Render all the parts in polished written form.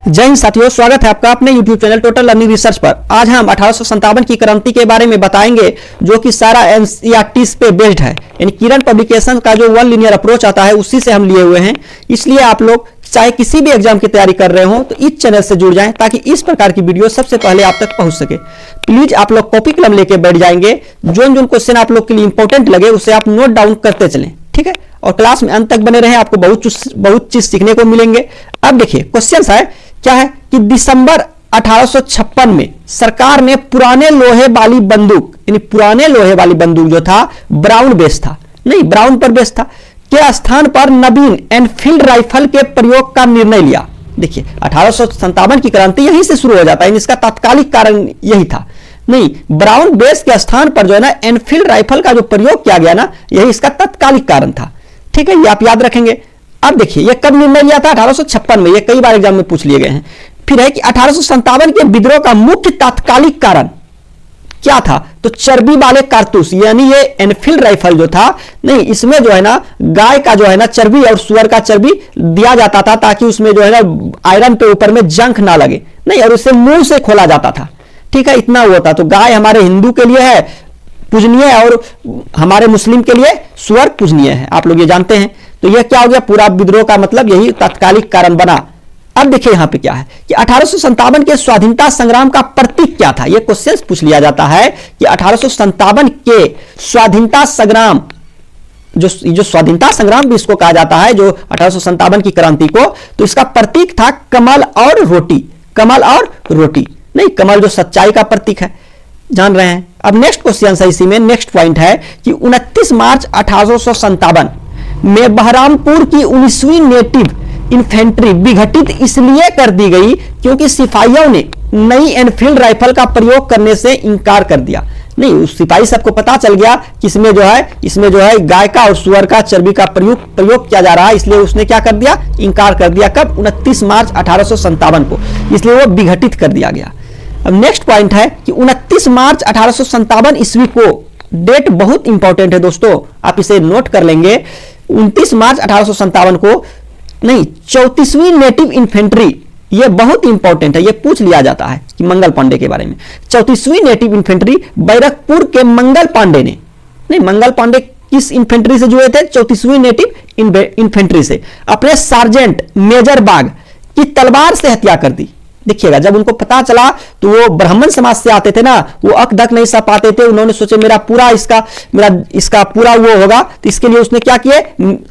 जय हिंद साथियों, स्वागत है आपका अपने YouTube channel total learning research पर। आज हम 1857 की क्रांति के बारे में बताएंगे, जो कि सारा NCERT पे बेस्ड है। यानी किरण पब्लिकेशन का जो वन लीनियर अप्रोच आता है उसी से हम लिए हुए हैं। इसलिए आप लोग चाहे किसी भी एग्जाम की तैयारी कर रहे हो तो इस चैनल से जुड़ जाएं, ताकि इस प्रकार की वीडियो सबसे पहले आप तक पहुंच सके। प्लीज आप लोग कॉपी कलम लेके बैठ जाएंगे, जो क्वेश्चन आप लोग के लिए इंपॉर्टेंट लगे उसे आप नोट डाउन करते चलें, ठीक है। और क्लास में अंत तक बने रहें, आपको बहुत चीज सीखने को मिलेंगे। अब देखिए क्वेश्चन है क्या है कि दिसंबर 1856 में सरकार ने पुराने लोहे वाली बंदूक, यानी पुराने लोहे वाली बंदूक जो था ब्राउन बेस था, नहीं ब्राउन पर बेस था, के स्थान पर नवीन एनफील्ड राइफल के प्रयोग का निर्णय लिया। देखिए 1857 की क्रांति यहीं से शुरू हो जाता है, इसका तात्कालिक कारण यही था। नहीं, ब्राउन बेस के स्थान पर जो है ना एनफील्ड राइफल का जो प्रयोग किया गया ना, यही इसका तात्कालिक कारण था, ठीक है। ये आप याद रखेंगे। अब देखिए ये कब निर्णय लिया था? 1856 में। ये कई बार एग्जाम में पूछ लिए गए हैं। फिर है कि 1857 के विद्रोह का मुख्य तात्कालिक कारण क्या था? तो चर्बी वाले कारतूस, यानी ये एनफील्ड राइफल जो था, नहीं इसमें जो है ना गाय का जो है ना चर्बी और सुअर का चर्बी दिया जाता था, ताकि उसमें जो है ना आयरन पे ऊपर में जंग ना लगे, नहीं, और उसे मुंह से खोला जाता था, ठीक है। इतना हुआ था। तो गाय हमारे हिंदू के लिए है पूजनीय, और हमारे मुस्लिम के लिए सुअर पूजनीय है, आप लोग ये जानते हैं। तो यह क्या हो गया? पूरा विद्रोह का मतलब यही तात्कालिक कारण बना। अब देखिए यहां पे क्या है कि 1857 के स्वाधीनता संग्राम का प्रतीक क्या था? यह क्वेश्चन पूछ लिया जाता है कि 1857 के स्वाधीनता संग्राम, जो स्वाधीनता संग्राम भी इसको कहा जाता है, जो 1857 की क्रांति को, तो इसका प्रतीक था कमल और रोटी। कमल और रोटी, नहीं, कमल जो सच्चाई का प्रतीक है, जान रहे हैं। अब नेक्स्ट क्वेश्चन है, इसी में नेक्स्ट पॉइंट है कि 29 मार्च 1857 में बहरामपुर की 19वीं नेटिव इन्फेंट्री विघटित इसलिए कर दी गई क्योंकि सिपाहियों ने नई एनफील्ड राइफल का प्रयोग करने से इंकार कर दिया। नहीं, उस सिपाही सबको पता चल गया कि इसमें जो है गाय का और सुअर का चर्बी का प्रयोग किया जा रहा है, इसलिए उसने क्या कर दिया? इंकार कर दिया। कब? 29 मार्च 1857 को, इसलिए वो विघटित कर दिया गया। अब नेक्स्ट पॉइंट है कि 29 मार्च 1857 ईस्वी को, डेट बहुत इंपॉर्टेंट है दोस्तों, आप इसे नोट कर लेंगे। 29 मार्च 1857 को, नहीं, 34वीं नेटिव इन्फेंट्री, यह बहुत इंपॉर्टेंट है, यह पूछ लिया जाता है कि मंगल पांडे के बारे में। 34वीं नेटिव इन्फेंट्री बैरकपुर के मंगल पांडे ने, नहीं, मंगल पांडे किस इन्फेंट्री से जुड़े थे? 34वीं नेटिव इन्फेंट्री से। अपने सार्जेंट मेजर बाग की तलवार से हत्या कर दी। देखिएगा, जब उनको पता चला तो वो ब्राह्मण समाज से आते थे ना, वो अक धक नहीं सह पाते थे। उन्होंने सोचे मेरा इसका पूरा वो होगा, तो इसके लिए उसने क्या किए?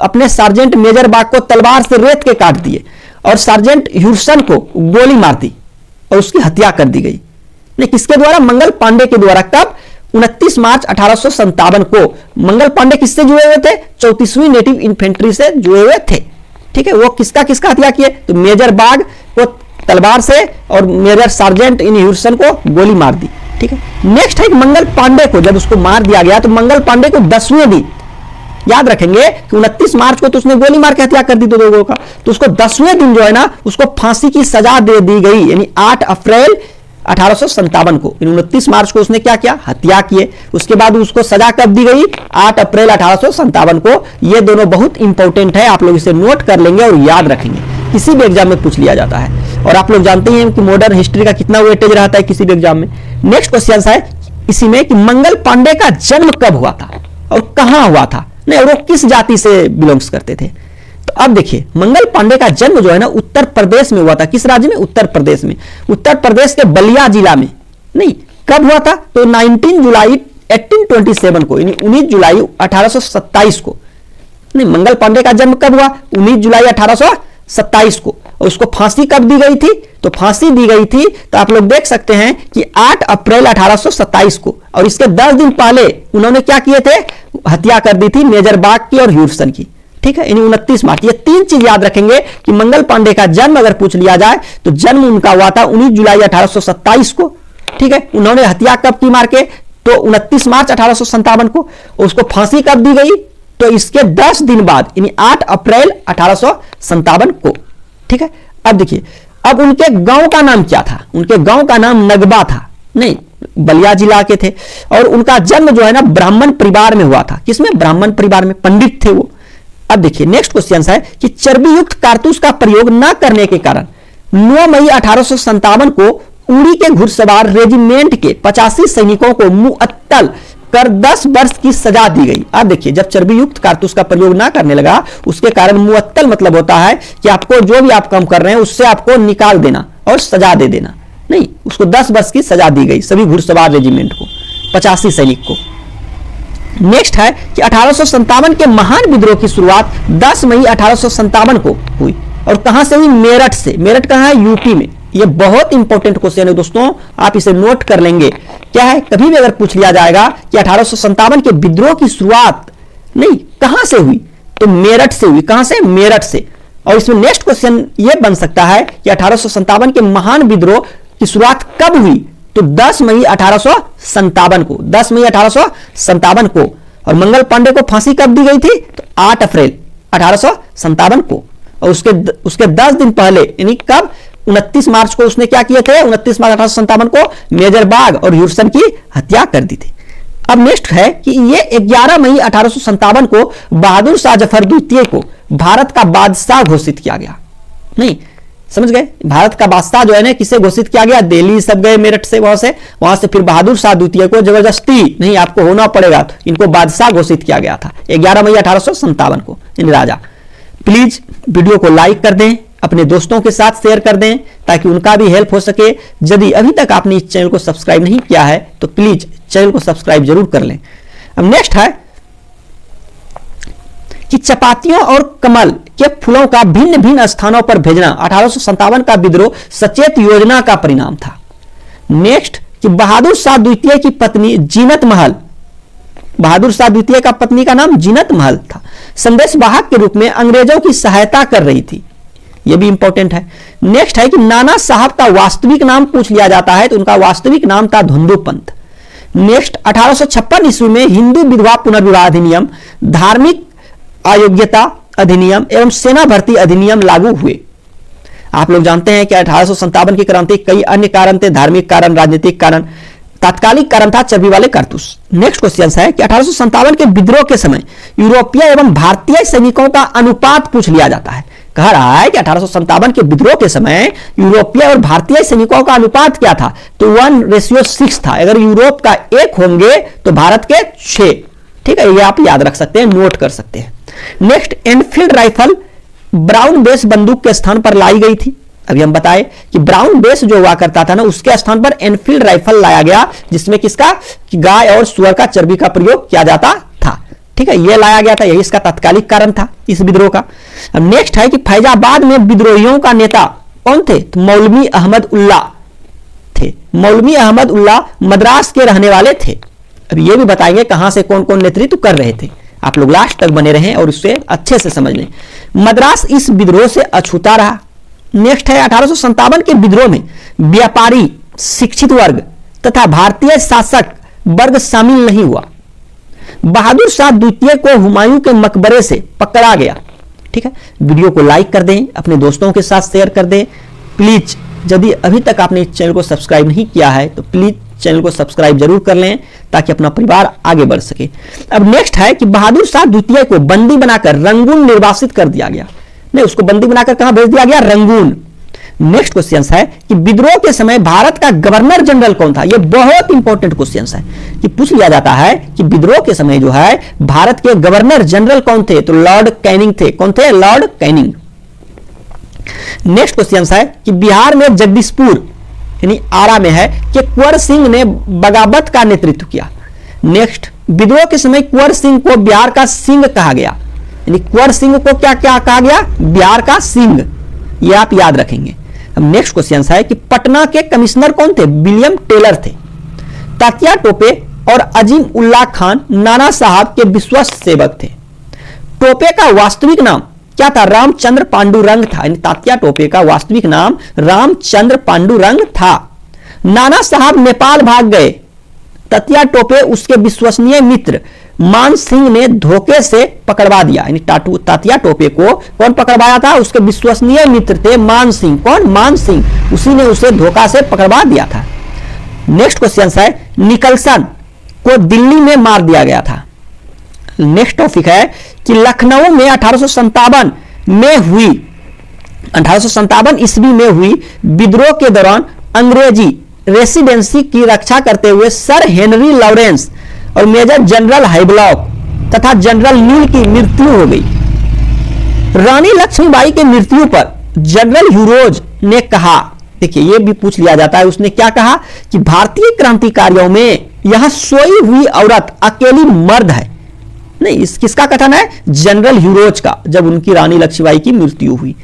अपने सार्जेंट मेजर बाग को तलवार से रेत के काट दिए, और सार्जेंट ह्यूसन को गोली मार दी और उसकी हत्या कर दी गई। नहीं, किसके द्वारा? मंगल पांडे के द्वारा। कब? 29 मार्च 1857 को। मंगल पांडे किससे जुड़े हुए थे? 34वीं नेटिव इन्फेंट्री से जुड़े हुए थे, ठीक है। वो किसका हत्या किए? तो मेजर बाग को तलवार से, और मेजर सार्जेंट इन ह्यूसन को गोली मार दी, ठीक है। नेक्स्ट है कि मंगल पांडे को जब उसको मार दिया गया तो मंगल पांडे को 10वें दिन, याद रखेंगे कि 29 मार्च को तो उसने गोली मार के हत्या कर दी दो लोगों का, तो उसको 10वें दिन जो है ना उसको फांसी की सजा दे दी गई, यानी 8 अप्रैल 1857 को। 29 मार्च को उसने क्या किया? हत्या किए। उसके बाद उसको सजा कब दी गई? 8 अप्रैल 1857 को। ये दोनों बहुत इंपॉर्टेंट है, आप लोग इसे नोट कर लेंगे और याद रखेंगे, किसी भी एग्जाम में पूछ लिया जाता है। और आप लोग जानते हैं कि मॉडर्न हिस्ट्री का कितना वेटेज रहता है किसी भी एग्जाम में। नेक्स्ट क्वेश्चन है इसी में कि मंगल पांडे का जन्म कब हुआ था और कहां हुआ था, नहीं, और वो किस जाति से बिलोंग्स करते थे। तो अब देखिए मंगल पांडे का जन्म जो है ना उत्तर प्रदेश में हुआ था। किस राज्य में? उत्तर प्रदेश में। उत्तर प्रदेश के बलिया जिला में। नहीं, कब हुआ था? तो 19 जुलाई 1827 को, यानी 19 जुलाई 1827 को। नहीं, मंगल पांडे का जन्म कब हुआ? 19 जुलाई 1827 को। और उसको फांसी कब दी गई थी? तो फांसी दी गई थी, तो आप लोग देख सकते हैं कि 8 अप्रैल 1827 को। और इसके 10 दिन पहले उन्होंने क्या किए थे? हत्या कर दी थी मेजर बाग की और ह्यूसन की, ठीक है। यानी 29 मार्च। ये तीन चीज याद रखेंगे कि मंगल पांडे का जन्म अगर पूछ लिया जाए तो जन्म उनका हुआ था 19 जुलाई 1827 को, ठीक है। उन्होंने हत्या कब की मार के? तो 29 मार्च 1857 को। उसको फांसी कब दी गई? तो इसके 10 दिन बाद, यानी 8 अप्रैल 1857 को, ठीक है। अब देखिए, अब उनके गांव का नाम क्या था? उनके गांव का नाम नगबा था, नहीं, बलिया जिला के थे। और उनका जन्म जो है ना ब्राह्मण परिवार में हुआ था। किसमें? ब्राह्मण परिवार में, पंडित थे वो। अब देखिए नेक्स्ट क्वेश्चन है कि चर्बी युक्त कारतूस का प्रयोग न करने के कारण 9 मई 1857 को उड़ी के घुड़सवार रेजिमेंट के 85 सैनिकों को मुअत्तल कर 10 वर्ष की सजा दी गई। अब देखिए, जब चर्बी युक्त कारतूस का प्रयोग ना करने लगा, उसके कारण मुअत्तल मतलब होता है कि आपको जो भी आप काम कर रहे हैं उससे आपको निकाल देना और सजा दे देना। नहीं, उसको 10 वर्ष की सजा दी गई सभी घुड़सवार रेजिमेंट को, 85 सैनिक को। नेक्स्ट है कि 1857 के महान विद्रोह की शुरुआत 10 मई 1857 को हुई। और कहां से हुई? मेरठ से। मेरठ कहां है? यूपी में। यह बहुत इंपॉर्टेंट क्वेश्चन है दोस्तों, आप इसे नोट कर लेंगे। क्या है, कभी भी अगर पूछ लिया जाएगा कि 1857 के विद्रोह की शुरुआत नहीं कहां से हुई, तो मेरठ से हुई। कहां से? मेरठ से। और इसमें नेक्स्ट क्वेश्चन यह बन सकता है कि 1857 के महान विद्रोह की शुरुआत कब हुई, तो 10 मई 1857 को। 10 मई 1857 को। और मंगल पांडे को फांसी कब दी गई थी, तो 8 अप्रैल 1857 को। और उसके 10 दिन पहले यानी कब, 29 मार्च को उसने क्या किए थे, 29 मार्च 1857 को मेजर बाग और ह्यूस्टन की हत्या कर दी थी। अब नेक्स्ट है कि ये 11 मई 1857 को बहादुर शाह जफर द्वितीय को भारत का बादशाह घोषित किया गया। नहीं, समझ गए? भारत का बादशाह जो है ना, किसे घोषित किया गया? दिल्ली सब गए मेरठ से, वहां से फिर बहादुर शाह द्वितीय को जबरदस्ती नहीं आपको होना पड़ेगा, तो इनको बादशाह घोषित किया गया था 11 मई 1857 को, इन राजा। प्लीज वीडियो को लाइक कर दें, अपने दोस्तों के साथ शेयर कर दें ताकि उनका भी हेल्प हो सके। यदि अभी तक आपने इस चैनल को सब्सक्राइब नहीं किया है तो प्लीज चैनल को सब्सक्राइब जरूर कर लें। अब नेक्स्ट है कि चपातियों और कमल के फूलों का भिन्न भिन्न स्थानों पर भेजना 1857 का विद्रोह सचेत योजना का परिणाम था। नेक्स्ट कि बहादुर शाह द्वितीय की पत्नी जीनत महल, बहादुर शाह द्वितीय का पत्नी का नाम जीनत महल था, संदेश वाहक के रूप में अंग्रेजों की सहायता कर रही थी। यह भी इंपॉर्टेंट है। नेक्स्ट है कि नाना साहब का वास्तविक नाम पूछ लिया जाता है तो उनका वास्तविक नाम था धुंधु पंत। नेक्स्ट 1856 ईस्वी में हिंदू विधवा पुनर्विवाह अधिनियम, धार्मिक अयोग्यता अधिनियम एवं सेना भर्ती अधिनियम लागू हुए। आप लोग जानते हैं कि 1857 की क्रांति कई अन्य कारण थे, धार्मिक कारण, राजनीतिक कारण, तात्कालिक कारण था चर्बी वाले कारतूस। नेक्स्ट क्वेश्चन है कि 1857 के विद्रोह के समय यूरोपीय एवं भारतीय सैनिकों का अनुपात पूछ लिया जाता है। कह रहा है कि 1857 के विद्रोह के समय यूरोपीय और भारतीय सैनिकों का अनुपात क्या था, तो 1:6 था। अगर यूरोप का 1 होंगे तो भारत के 6। ठीक है, ये आप याद रख सकते हैं, नोट कर सकते हैं। Next, Enfield rifle brown base बंदूक के स्थान पर लाई गई थी। अभी हम बताए कि ब्राउन बेस जो हुआ करता था ना, उसके स्थान पर एनफील्ड राइफल लाया गया, जिसमें किसका, कि गाय और सुअर का चर्बी का प्रयोग किया जाता था। ठीक है, यह लाया गया था, यही इसका तात्कालिक कारण था इस विद्रोह का। अब नेक्स्ट है कि फैजाबाद में विद्रोहियों का नेता कौन थे, तो मौलवी अहमद उल्ला थे। मौलवी अहमद उल्ला मद्रास के रहने वाले थे। अब ये भी बताएंगे कहां से कौन कौन नेतृत्व कर रहे थे। आप लोग लास्ट तक बने रहें और उससे अच्छे से समझ लें। मद्रास इस विद्रोह से अछूता रहा। नेक्स्ट है 1857 के विद्रोह में व्यापारी, शिक्षित वर्ग तथा भारतीय शासक वर्ग शामिल नहीं हुआ। बहादुर शाह द्वितीय को हुमायूं के मकबरे से पकड़ा गया। ठीक है, वीडियो को लाइक कर दें, अपने दोस्तों के साथ शेयर कर दें। प्लीज यदि अभी तक आपने इस चैनल को सब्सक्राइब नहीं किया है तो प्लीज चैनल को सब्सक्राइब जरूर कर लें ताकि अपना परिवार आगे बढ़ सके। अब नेक्स्ट है कि बहादुर शाह द्वितीय को बंदी बनाकर रंगून निर्वासित कर दिया गया। नहीं, उसको बंदी बनाकर कहां भेज दिया गया, रंगून। नेक्स्ट क्वेश्चन है कि विद्रोह के समय भारत का गवर्नर जनरल कौन था। यह बहुत इंपॉर्टेंट क्वेश्चन है कि पूछ लिया जाता है कि विद्रोह के समय जो है भारत के गवर्नर जनरल कौन थे, तो लॉर्ड कैनिंग थे। कौन थे, लॉर्ड कैनिंग। नेक्स्ट क्वेश्चन है कि बिहार में जगदीशपुर यानी आरा में है कि कुंवर सिंह ने बगावत का नेतृत्व किया। नेक्स्ट, विद्रोह के समय कुंवर सिंह को बिहार का सिंह कहा गया, यानी कुंवर सिंह को क्या क्या कहा गया, बिहार का सिंह। ये आप याद रखेंगे। अब नेक्स्ट क्वेश्चन है कि पटना के कमिश्नर कौन थे, विलियम टेलर थे। तात्या टोपे और अजीम उल्लाह खान नाना साहब के विश्वस्त सेवक थे। टोपे का वास्तविक नाम क्या था, रामचंद्र पांडुरंग था। यानी तात्या टोपे का वास्तविक नाम रामचंद्र पांडुरंग था। नाना साहब नेपाल भाग गए। तात्या टोपे उसके विश्वसनीय मित्र मान सिंह ने धोखे से पकड़वा दिया। यानी तात्या टोपे को कौन पकड़वाया था, उसके विश्वसनीय मित्र थे मान सिंह। कौन, मान सिंह, उसी ने उसे धोखा से पकड़वा दिया था। नेक्स्ट क्वेश्चन है निकलसन को दिल्ली में मार दिया गया था। नेक्स्ट टॉपिक है कि लखनऊ में 1857 में हुई 1857 ईस्वी में हुई विद्रोह के दौरान अंग्रेजी रेसिडेंसी की रक्षा करते हुए सर हेनरी लॉरेंस और मेजर जनरल हाइब्लॉक तथा जनरल न्यूल की मृत्यु हो गई। रानी लक्ष्मीबाई की मृत्यु पर जनरल ह्यूरोज ने कहा, देखिए ये भी पूछ लिया जाता है, उसने क्या कहा कि भारतीय क्रांतिकारियों में यह सोई हुई औरत अकेली मर्द है। नहीं, इस किसका कथन है? जनरल ह्यूरोज का, जब उनकी रानी लक्ष्मीबाई की मृत्यु हुई।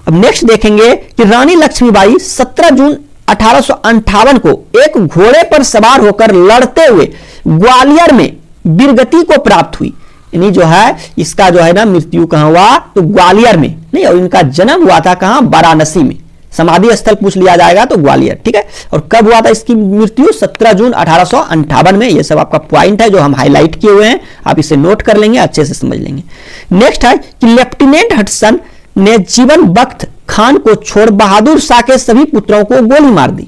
अब नेक्स्ट देखेंगे कि रानी लक्ष्मीबाई 17 जून 1858 को एक घोड़े पर सवार होकर लड़ते हुए ग्वालियर में वीरगति को प्राप्त हुई। यानी जो है इसका जो है ना मृत्यु कहां हुआ? तो ग्वालियर में नहीं, और इनका जन्म हुआ था कहां? वाराणसी में। समाधि स्थल पूछ लिया जाएगा तो ग्वालियर, ठीक है। और कब हुआ था इसकी मृत्यु? 17 जून 1858 में। ये सब आपका पॉइंट है जो हम हाईलाइट किए हुए हैं, आप इसे नोट कर लेंगे, अच्छे से समझ लेंगे। नेक्स्ट है कि लेफ्टिनेंट हडसन ने जीवन बख्त खान को छोड़ बहादुर शाह के सभी पुत्रों को गोली मार दी।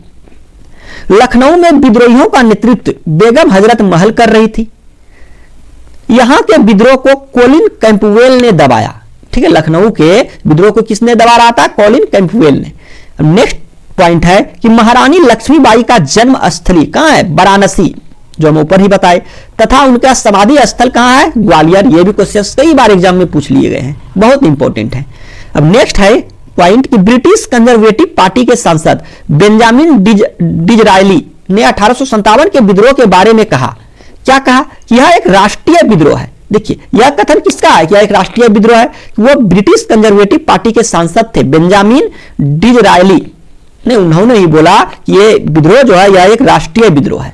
लखनऊ में विद्रोहियों का नेतृत्व बेगम हजरत महल कर रही थी। यहां के विद्रोह को कॉलिन कैंपवेल ने दबाया, ठीक है। लखनऊ के विद्रोह को किसने दबा रहा था? कॉलिन कैंपवेल ने। नेक्स्ट पॉइंट है कि महारानी लक्ष्मीबाई का जन्म स्थली कहां है? वाराणसी, जो हम ऊपर ही बताए, तथा उनका समाधि स्थल कहां है? ग्वालियर। ये भी क्वेश्चन कई बार एग्जाम में पूछ लिए गए हैं, बहुत इंपॉर्टेंट है। अब नेक्स्ट है पॉइंट कि ब्रिटिश कंजर्वेटिव पार्टी के सांसद बेंजामिन डिजरायली ने 1857 के विद्रोह के बारे में कहा। क्या कहा? कि यह एक राष्ट्रीय विद्रोह है। देखिए यह कथन किसका है कि यह एक राष्ट्रीय विद्रोह है? वो ब्रिटिश कंजर्वेटिव पार्टी के सांसद थे बेंजामिन डिजरायली ने, उन्होंने ही बोला कि यह विद्रोह जो है यह एक राष्ट्रीय विद्रोह है।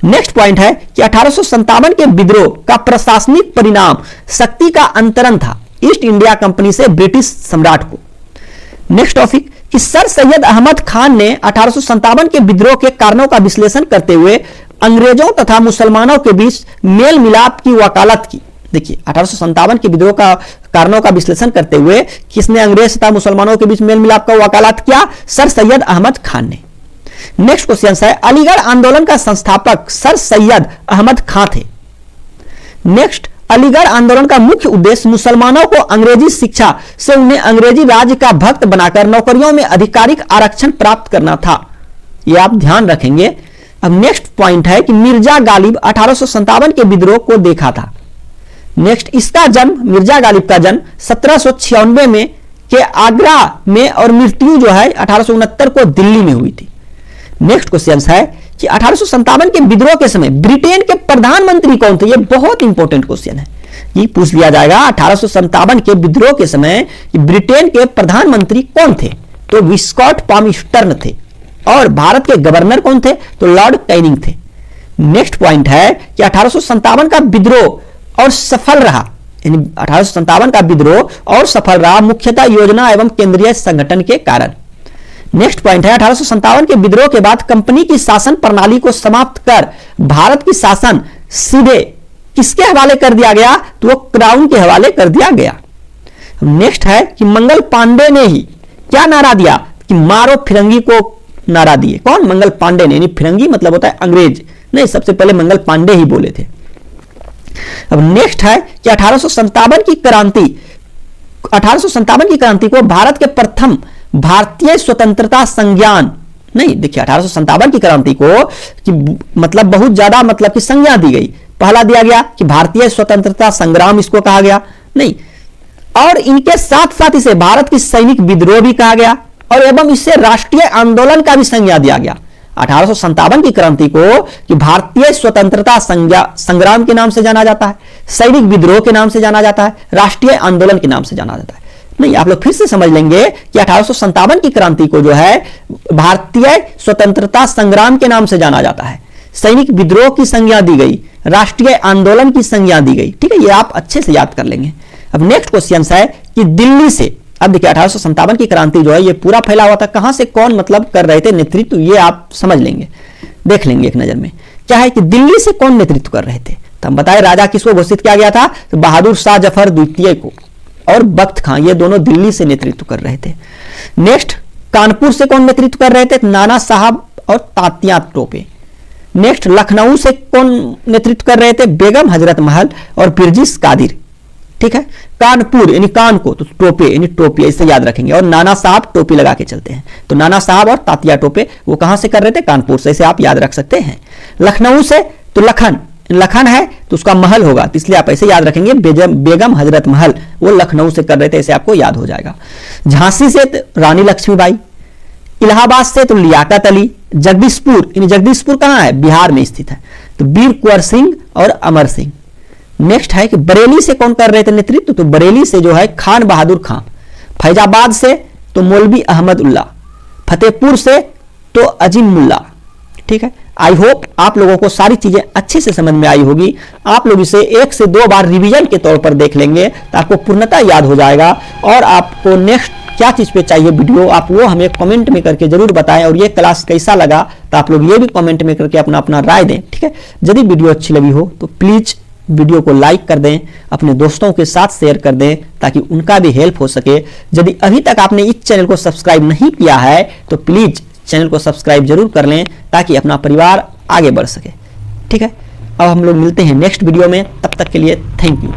नेक्स्ट पॉइंट है कि 1857 के विद्रोह का प्रशासनिक परिणाम शक्ति का अंतरण था ईस्ट इंडिया कंपनी से ब्रिटिश सम्राट को। नेक्स्ट टॉपिक कि सर सैयद अहमद खान ने 1857 के विद्रोह के कारणों का विश्लेषण करते हुए अंग्रेजों तथा मुसलमानों के बीच मेल मिलाप की वकालत की। देखिए 1857 के विद्रोह का कारणों का विश्लेषण करते हुए किसने अंग्रेज तथा मुसलमानों के बीच मेल मिलाप का वकालत किया? सर सैयद अहमद खान ने। नेक्स्ट क्वेश्चन है अलीगढ़ आंदोलन का संस्थापक सर सैयद अहमद खान थे। नेक्स्ट अलीगढ़ आंदोलन का मुख्य उद्देश्य मुसलमानों को अंग्रेजी शिक्षा से उन्हें अंग्रेजी राज्य का भक्त बनाकर नौकरियों में आधिकारिक आरक्षण प्राप्त करना था। यह आप ध्यान रखेंगे। अब नेक्स्ट पॉइंट है कि मिर्जा गालिब 1857 के विद्रोह को देखा था। नेक्स्ट इसका जन्म, मिर्जा गालिब का जन्म 1796 में के आगरा में और मृत्यु जो है 1869 को दिल्ली में हुई थी। नेक्स्ट क्वेश्चन है कि 1857 के विद्रोह के समय ब्रिटेन के प्रधानमंत्री कौन थे? यह बहुत इंपॉर्टेंट क्वेश्चन है, ये पूछ लिया जाएगा। 1857 के विद्रोह के समय ब्रिटेन के प्रधानमंत्री कौन थे? तो विस्कॉट पामिस्टर्न थे। और भारत के गवर्नर कौन थे? तो लॉर्ड कैनिंग थे। नेक्स्ट पॉइंट है कि 1857 का विद्रोह और सफल रहा, यानी 1857 का विद्रोह और सफल रहा मुख्यतः योजना एवं केंद्रीय संगठन के कारण। नेक्स्ट पॉइंट है 1857 के विद्रोह के बाद कंपनी की शासन प्रणाली को समाप्त कर भारत की शासन सीधे किसके हवाले कर दिया गया? तो वो क्राउन के हवाले कर दिया गया। नेक्स्ट है कि मंगल पांडे ने ही क्या नारा दिया? कि मारो फिरंगी को नारा दिए। कौन? मंगल पांडे ने। यानी फिरंगी मतलब होता है अंग्रेज, नहीं, सबसे पहले मंगल पांडे ही बोले थे। अब नेक्स्ट है कि 1857 की क्रांति को भारत के प्रथम भारतीय स्वतंत्रता संज्ञान, नहीं, देखिए 1857 की क्रांति को कि मतलब बहुत ज्यादा मतलब कि संज्ञा दी गई। पहला दिया गया कि भारतीय स्वतंत्रता संग्राम इसको कहा गया, नहीं, और इनके साथ साथ इसे भारत की सैनिक विद्रोह भी कहा गया और एवं इससे राष्ट्रीय आंदोलन का भी संज्ञा दिया गया। 1857 की क्रांति को कि भारतीय स्वतंत्रता संग्राम के नाम से जाना जाता है, सैनिक विद्रोह के नाम से जाना जाता है, राष्ट्रीय आंदोलन के नाम से जाना जाता है। नहीं, आप लोग फिर से समझ लेंगे कि 1857 की क्रांति को जो है भारतीय स्वतंत्रता संग्राम के नाम से जाना जाता है, सैनिक विद्रोह की संज्ञा दी गई, राष्ट्रीय आंदोलन की संज्ञा दी गई। ठीक है, ये आप अच्छे से याद कर लेंगे। अब नेक्स्ट क्वेश्चन है कि दिल्ली से, अब देखिए 1857 की क्रांति जो है ये पूरा फैला हुआ था, कहां से कौन मतलब कर रहे थे नेतृत्व, ये आप समझ लेंगे, देख लेंगे एक नजर में। क्या है कि दिल्ली से कौन नेतृत्व कर रहे थे? तो हम बताए राजा किसको घोषित किया गया था? तो बहादुर शाह जफर द्वितीय को और बख्त खां, ये दोनों दिल्ली से नेतृत्व कर रहे थे। नेक्स्ट कानपुर से कौन नेतृत्व कर रहे थे? नाना साहब और तात्या टोपे। नेक्स्ट लखनऊ से कौन नेतृत्व कर रहे थे? बेगम हजरत महल और बिरजिस कादिर। ठीक है। कानपुर यानी कान को तो टोपे यानी टोपी, इसे याद रखेंगे। और नाना साहब टोपी लगा के चलते हैं, तो नाना साहब और तात्या टोपे वो कहां से कर रहे थे? कानपुर से, इसे आप याद रख सकते हैं। लखनऊ से तो लखन, लखन है तो उसका महल होगा, तो इसलिए आप ऐसे याद रखेंगे बेगम हजरत महल, वो लखनऊ से कर रहे थे, ऐसे आपको याद हो जाएगा। झांसी से तो रानी लक्ष्मीबाई, इलाहाबाद से तो लियाकत अली, जगदीशपुर यानी जगदीशपुर कहां है? बिहार में स्थित है, तो वीर कुंवर सिंह और अमर सिंह। नेक्स्ट है कि बरेली से कौन कर रहे थे नेतृत्व? तो बरेली से जो है खान बहादुर खां। फैजाबाद से तो मौलवी अहमद उल्ला, फतेहपुर से तो अजीम मुल्ला। ठीक है, आई होप आप लोगों को सारी चीजें अच्छे से समझ में आई होगी। आप लोग इसे 1 से 2 बार रिवीजन के तौर पर देख लेंगे तो आपको पूर्णतः याद हो जाएगा। और आपको नेक्स्ट क्या चीज पे चाहिए वीडियो, आप वो हमें कमेंट में करके जरूर बताएं। और ये क्लास कैसा लगा तो आप लोग ये भी कमेंट में करके अपना अपना राय दें। ठीक है, यदि वीडियो अच्छी लगी हो तो प्लीज वीडियो को लाइक कर दें, अपने दोस्तों के साथ शेयर कर दें ताकि उनका भी हेल्प हो सके। यदि अभी तक आपने इस चैनल को सब्सक्राइब नहीं किया है तो प्लीज चैनल को सब्सक्राइब जरूर कर लें ताकि अपना परिवार आगे बढ़ सके। ठीक है, अब हम लोग मिलते हैं नेक्स्ट वीडियो में, तब तक के लिए थैंक यू।